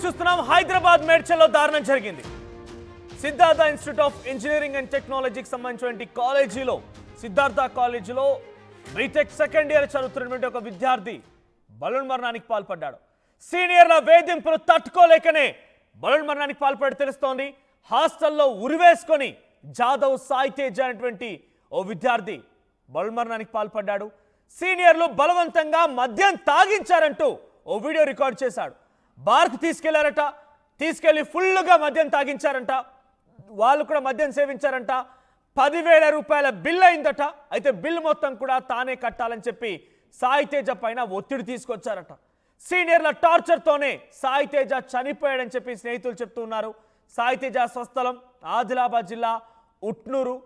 చూస్తున్నాం హైదరాబాద్ మేడ్చల్లో దారుణం జరిగింది. Siddhartha institute of engineering and టెక్నాలజీకి సంబంధించిన కాలేజీలో సిద్ధార్థ కాలేజీలో బీటెక్ సెకండ్ ఇయర్ చదువుతున్నటువంటి ఒక విద్యార్థి బలూన్ మరణానికి పాల్పడ్డాడు. సీనియర్ల వేధింపులు తట్టుకోలేకనే బలూన్ మరణానికి పాల్పడి తెలుస్తోంది. హాస్టల్లో ఉరివేసుకొని జాదవ్ సాయి తేజ్ అనేటువంటి ఓ విద్యార్థి బలూన్ మరణానికి పాల్పడ్డాడు. సీనియర్లు బలవంతంగా మద్యం తాగించారంటూ ఓ వీడియో రికార్డ్ చేశాడు. బార్కు తీసుకెళ్లారట, తీసుకెళ్లి ఫుల్గా మద్యం తాగించారంట, వాళ్ళు కూడా మద్యం సేవించారంట. 10,000 రూపాయల బిల్ అయిందట. అయితే బిల్ మొత్తం కూడా తానే కట్టాలని చెప్పి సాయి తేజ పైన ఒత్తిడి తీసుకొచ్చారట. సీనియర్ల టార్చర్తోనే సాయి తేజ చనిపోయాడని చెప్పి స్నేహితులు చెప్తూ ఉన్నారు. సాయి తేజ స్వస్థలం ఆదిలాబాద్ జిల్లా ఉట్నూరు.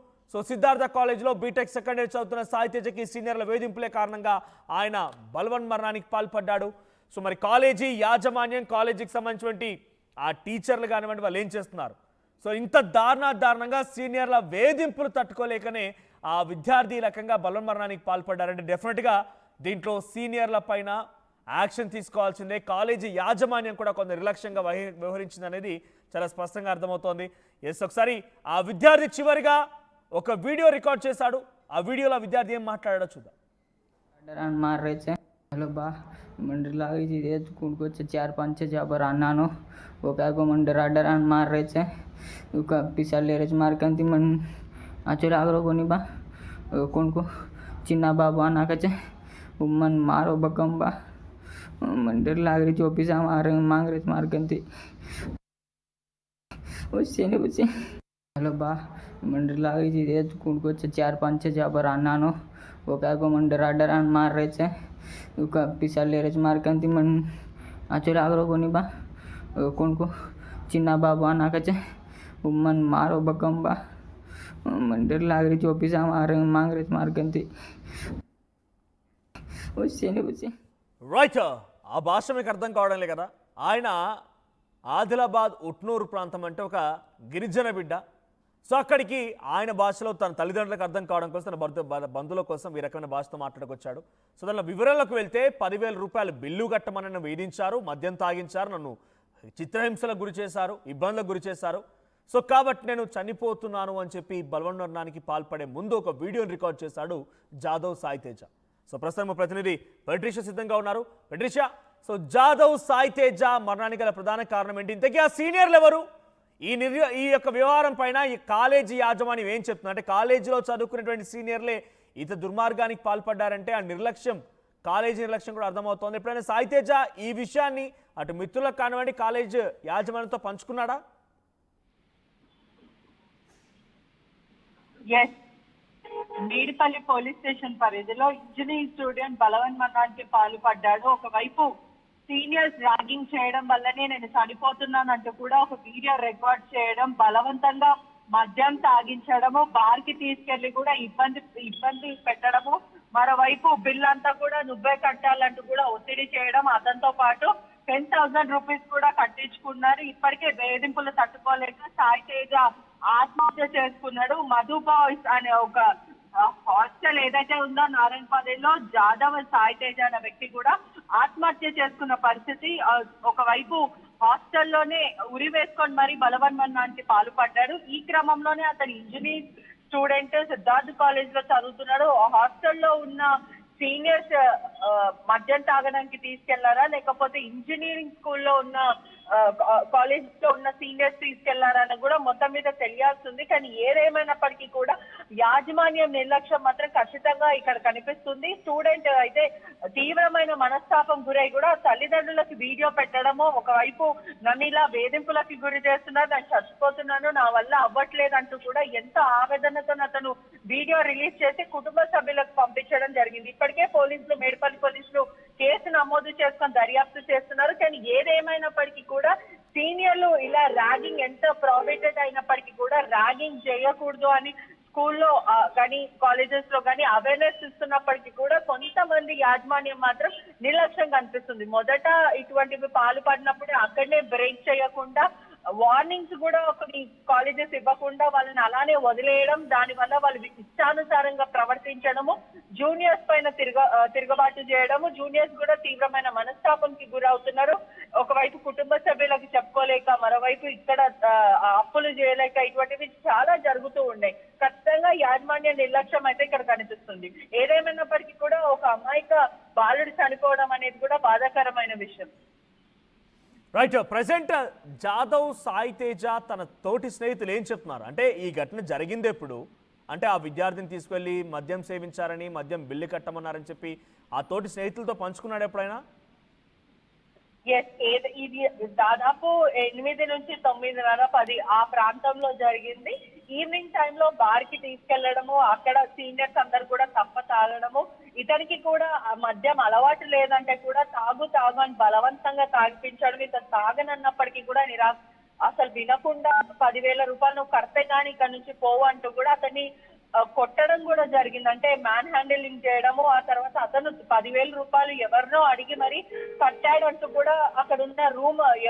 సిద్ధార్థ కాలేజీలో బీటెక్ సెకండ్ ఇయర్ చదువుతున్న సాయి తేజకి సీనియర్ల వేధింపులే కారణంగా ఆయన బలవన్ మరణానికి పాల్పడ్డాడు. మరి కాలేజీ యాజమాన్యం, కాలేజీకి సంబంధించినటువంటి ఆ టీచర్లు కానివ్వండి, వాళ్ళు ఏం చేస్తున్నారు? ఇంత దారుణంగా సీనియర్ల వేధింపులు తట్టుకోలేకనే ఆ విద్యార్థి రకంగా బలవన్ మరణానికి పాల్పడ్డారంటే డెఫినెట్గా దీంట్లో సీనియర్ల పైన యాక్షన్ తీసుకోవాల్సిందే. కాలేజీ యాజమాన్యం కూడా కొంత నిర్లక్ష్యంగా వ్యవహరించింది అనేది చాలా స్పష్టంగా అర్థమవుతోంది. ఒకసారి ఆ విద్యార్థి చివరిగా ఒక వీడియో రికార్డ్ చేశాడు. ఆ వీడియోలో విద్యార్థి ఏం మాట్లాడాడో చూద్దాం. मार रहे थे हेलो बा मंदिर लागी थी ये स्कूल को 4-5 जहाँ पर आना नो वो क्या को मंदिर डरान मार रहे थे उसका पिसा ले रहे मार कंती मन आचो लाग रो कोनी बा कौन को चिन्ना बाबा ना कचे मन मारो बकम बा मंदिर लाग रही थी पिसा मांग रहे मार कंती उससे नहीं पूछे हेलो बा मंदिर लागी थी ये स्कूल को 4-5 जहाँ पर आना नो वो क्या को मंदिर डरान मार रहे थे उसका पिसा ले रहे मार कंती मन आचो लाग रो कोनी बा कौन को चिन्ना बाबा ना कचे मन मारो बकम बा मंदिर लाग रही थी पिसा मांग रहे मार कंती उससे नहीं पूछे రైట్. ఆ భాష మీకు అర్థం కావడం లే కదా. ఆయన ఆదిలాబాద్ ఉట్నూరు ప్రాంతం అంటే ఒక గిరిజన బిడ్డ. అక్కడికి ఆయన భాషలో తన తల్లిదండ్రులకు అర్థం కావడం కోసం తన బంధువుల కోసం ఈ రకమైన భాషతో మాట్లాడుకొచ్చాడు. దానిలో వివరాలకు వెళ్తే 10,000 రూపాయలు బిల్లు కట్టమని నన్ను వేధించారు, మద్యం తాగించారు, నన్ను చిత్రహింసలకు గురి చేశారు, ఇబ్బందులకు గురి చేశారు. కాబట్టి నేను చనిపోతున్నాను అని చెప్పి బలవన్ మరణానికి పాల్పడే ముందు ఒక వీడియోని రికార్డ్ చేశాడు జాదవ్ సాయి తేజ. ప్రస్తుతం మా ప్రతినిధి పెట్రిషియా సిద్ధంగా ఉన్నారు. పెట్రిషియా, జాదవ్ సాయి తేజ మరణానికి గల ప్రధాన కారణం ఏంటి? ఇంతకీ ఆ సీనియర్లు ఎవరు? ఈ యొక్క వ్యవహారం పైన ఈ కాలేజీ యాజమాన్యం ఏం చెప్తున్నారు? అంటే కాలేజీలో చదువుకునేటువంటి సీనియర్లే ఇంత దుర్మార్గానికి పాల్పడ్డారంటే ఆ నిర్లక్ష్యం, కాలేజీ నిర్లక్ష్యం కూడా అర్థమవుతోంది. ఎప్పుడైనా సాయి తేజ ఈ విషయాన్ని అటు మిత్రులకు కానివ్వండి కాలేజ్ యాజమాన్యంతో పంచుకున్నాడా? మేడిపల్లి పోలీస్ స్టేషన్ పరిధిలో ఇంజనీరింగ్ స్టూడెంట్ బలవన్ మరణానికి పాల్పడ్డాడు. ఒకవైపు సీనియర్స్ ర్యాగింగ్ చేయడం వల్లనే నేను చనిపోతున్నానంటూ కూడా ఒక వీడియో రికార్డ్ చేయడం, బలవంతంగా మద్యం తాగించడము, బార్ కి తీసుకెళ్లి కూడా ఇబ్బంది పెట్టడము, మరోవైపు బిల్ అంతా కూడా నువ్వే కట్టాలంటూ కూడా ఒత్తిడి చేయడం, అతనితో పాటు 10,000 రూపీస్ కూడా కట్టించుకున్నారు. ఇప్పటికే వేధింపులు తట్టుకోలేక సాయి తేజ ఆత్మహత్య చేసుకున్నాడు. మధు బాయ్స్ అనే ఒక హాస్టల్ ఏదైతే ఉందో నారాయణపల్లిలో జాదవ్ సాయి తేజ అనే వ్యక్తి కూడా ఆత్మహత్య చేసుకున్న పరిస్థితి. ఒకవైపు హాస్టల్లోనే ఉరి వేసుకొని మరి బలవన్ మరణానికి పాల్పడ్డాడు. ఈ క్రమంలోనే అతను ఇంజనీరింగ్ స్టూడెంట్ సిద్ధార్థ్ కాలేజ్ లో చదువుతున్నాడు. హాస్టల్లో ఉన్న సీనియర్స్ మద్యం తాగడానికి తీసుకెళ్లారా, లేకపోతే ఇంజనీరింగ్ స్కూల్లో ఉన్న కాలేజ్ లో ఉన్న సీనియర్స్ తీసుకెళ్లారా అని కూడా మొత్తం మీద తెలియాల్సింది. కానీ ఏదేమైనప్పటికీ కూడా యాజమాన్యం నిర్లక్ష్యం మాత్రం ఖచ్చితంగా ఇక్కడ కనిపిస్తుంది. స్టూడెంట్ అయితే తీవ్రమైన మనస్తాపం గురై కూడా తల్లిదండ్రులకు వీడియో పెట్టడము, ఒకవైపు నన్ను ఇలా వేధింపులకి గురి చేస్తున్నారు, నేను చచ్చిపోతున్నాను, నా వల్ల అవ్వట్లేదు అంటూ కూడా ఎంత ఆవేదనతో అతను వీడియో రిలీజ్ చేసి కుటుంబ సభ్యులకు పంపించడం జరిగింది. ఇప్పటికే పోలీసులు, మేడిపల్లి పోలీసులు కేసు నమోదు చేసుకొని దర్యాప్తు చేస్తున్నారు. కానీ ఏదేమైనప్పటికీ కూడా సీనియర్లు ఇలా ర్యాగింగ్ ఎంత ప్రాఫిటెడ్ అయినప్పటికీ కూడా ర్యాగింగ్ చేయకూడదు అని స్కూల్లో కానీ కాలేజెస్ లో కానీ అవేర్నెస్ ఇస్తున్నప్పటికీ కూడా కొంతమంది యాజమాన్యం మాత్రం నిర్లక్ష్యం కనిపిస్తుంది. మొదట ఇటువంటివి పాల్పడినప్పుడు అక్కడనే బ్రేక్ చేయకుండా వార్నింగ్స్ కూడా కొన్ని కాలేజెస్ ఇవ్వకుండా వాళ్ళని అలానే వదిలేయడం, దాని వల్ల వాళ్ళు ఇష్టానుసారంగా ప్రవర్తించడము, జూనియర్స్ పైన తిరగబాటు చేయడము, జూనియర్స్ కూడా తీవ్రమైన మనస్తాపంకి గురవుతున్నారు. ఒకవైపు కుటుంబ సభ్యులకు కట్టుకోలేక, మరోవైపు ఇక్కడ అప్పులు చేయలేక ఇటువంటివి చాలా జరుగుతూ ఉన్నాయి. ఖచ్చితంగా యాజమాన్య నిర్లక్ష్యం అయితే ఇక్కడ కనిపిస్తుంది. ఏదేమైనప్పటికీ కూడా ఒక అమాయక బాలుడు చనిపోవడం అనేది కూడా బాధాకరమైన విషయం. రైట్, ప్రజెంట్ జాదవ్ సాయి తేజ తన తోటి స్నేహితులు ఏం చెప్తున్నారు అంటే ఈ ఘటన జరిగింది ఎప్పుడు, అంటే ఆ విద్యార్థిని తీసుకెళ్లి మద్యం సేవించారని, మద్యం బిల్లు కట్టమన్నారని చెప్పి ఆ తోటి స్నేహితులతో పంచుకున్నాడు ఎప్పుడైనా? ఇది దాదాపు 8 నుంచి 9:30, 10 ఆ ప్రాంతంలో జరిగింది. ఈవినింగ్ టైంలో బార్ కి తీసుకెళ్లడము, అక్కడ సీనియర్స్ అందరు కూడా తప్ప తాగడము, ఇతనికి కూడా మద్యం అలవాటు లేదంటే కూడా తాగు అని బలవంతంగా తాగిపించడం. ఇతను తాగనన్నప్పటికీ కూడా అసలు వినకుండా 10,000 రూపాయలు నువ్వు కడితే కానీ ఇక్కడ నుంచి పోవు అంటూ కూడా అతన్ని కొట్టడం కూడా జరిగింది. అంటే మ్యాన్ హ్యాండిలింగ్ చేయడము, ఆ తర్వాత అతను 10,000 రూపాయలు ఎవరినో అడిగి మరి కట్టాడు అంటూ కూడా అక్కడ ఉన్న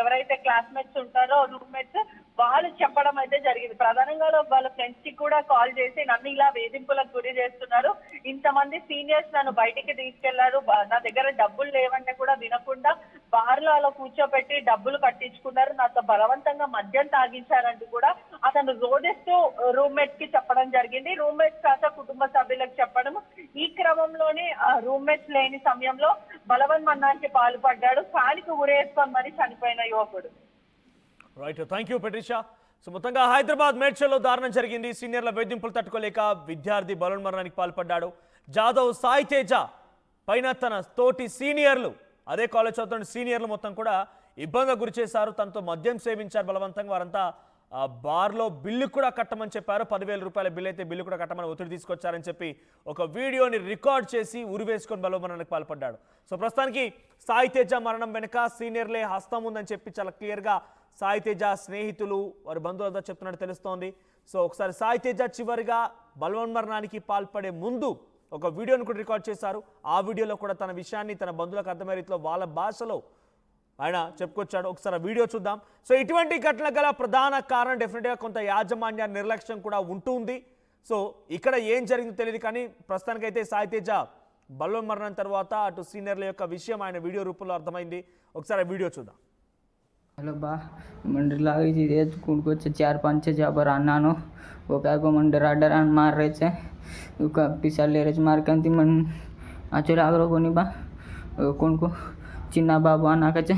ఎవరైతే క్లాస్మేట్స్ ఉంటారో రూమ్మేట్స్ వాళ్ళు చెప్పడం అయితే జరిగింది. ప్రధానంగా వాళ్ళ ఫ్రెండ్స్ కి కూడా కాల్ చేసి నన్ను ఇలా వేధింపులకు గురి చేస్తున్నారు, ఇంతమంది సీనియర్స్ నన్ను బయటికి తీసుకెళ్లారు, నా దగ్గర డబ్బులు లేవంటే కూడా వినకుండా బార్ లో అలా కూర్చోబెట్టి డబ్బులు కట్టించుకున్నారు, నాతో బలవంతంగా మద్యం తాగించారంటూ కూడా అతను రోధిస్తూ రూమ్మేట్స్ కి చెప్పడం జరిగింది. రూమ్మేట్స్ కాక కుటుంబ సభ్యులకు చెప్పడం, ఈ క్రమంలోనే రూమ్మేట్స్ లేని సమయంలో బలవన్మరణానికి పాల్పడ్డాడు. కాలికి ఉరేసుకొని మరి చనిపోయిన యువకుడు. Right, thank you పెట్రిషా. సో మొత్తంగా హైదరాబాద్ మేడ్చల్లో దారుణం జరిగింది. సీనియర్ల వేధింపులు తట్టుకోలేక విద్యార్థి బలవన్మరణానికి పాల్పడ్డాడు. జాదవ్ సాయి తేజ పైన తన తోటి సీనియర్లు, అదే కాలేజ్ చదువుతున్న సీనియర్లు మొత్తం కూడా ఇబ్బంది గురి చేశారు. తనతో మద్యం సేవించారు బలవంతంగా. వారంతా బార్లో బిల్లు కూడా కట్టమని చెప్పారు. 10,000 రూపాయల బిల్లు అయితే బిల్లు కూడా కట్టమని ఒత్తిడి తీసుకొచ్చారని చెప్పి ఒక వీడియోని రికార్డ్ చేసి ఉరివేసుకొని బలవన్మరణానికి పాల్పడ్డాడు. సో ప్రస్తుతానికి సాయి తేజ మరణం వెనుక సీనియర్లే హస్తం ఉందని చెప్పి చాలా క్లియర్గా సాయి తేజ స్నేహితులు వారి బంధువులతో చెప్తున్నట్టు తెలుస్తోంది. సో ఒకసారి సాయి తేజ చివరిగా బలవన్మరణానికి పాల్పడే ముందు ఒక వీడియోని కూడా రికార్డ్ చేశారు. ఆ వీడియోలో కూడా తన విషయాన్ని తన బంధువులకు అర్థమయ్యే రీతిలో వాళ్ళ భాషలో ఆయన చెప్పుకొచ్చాడు. ఒకసారి ఆ వీడియో చూద్దాం. సో ఇటువంటి ఘటన గల ప్రధాన కారణం డెఫినెట్గా కొంత యాజమాన్య నిర్లక్ష్యం కూడా ఉంటుంది. సో ఇక్కడ ఏం జరిగిందో తెలియదు, కానీ ప్రస్తుతానికైతే సాయి తేజ బలవన్మరణం తర్వాత అటు సీనియర్ల యొక్క విషయం ఆయన వీడియో రూపంలో అర్థమైంది. ఒకసారి ఆ వీడియో చూద్దాం. हेलो बा, मंडी लागी थी रेत कूद को 4-5 छः जहाँ पर आना नो वो क्या को मन डरा मार रहे थे पिसा ले रहे मार के मन आचो लाग रो को नहीं बा कौन को चिन्ना बाबू आना के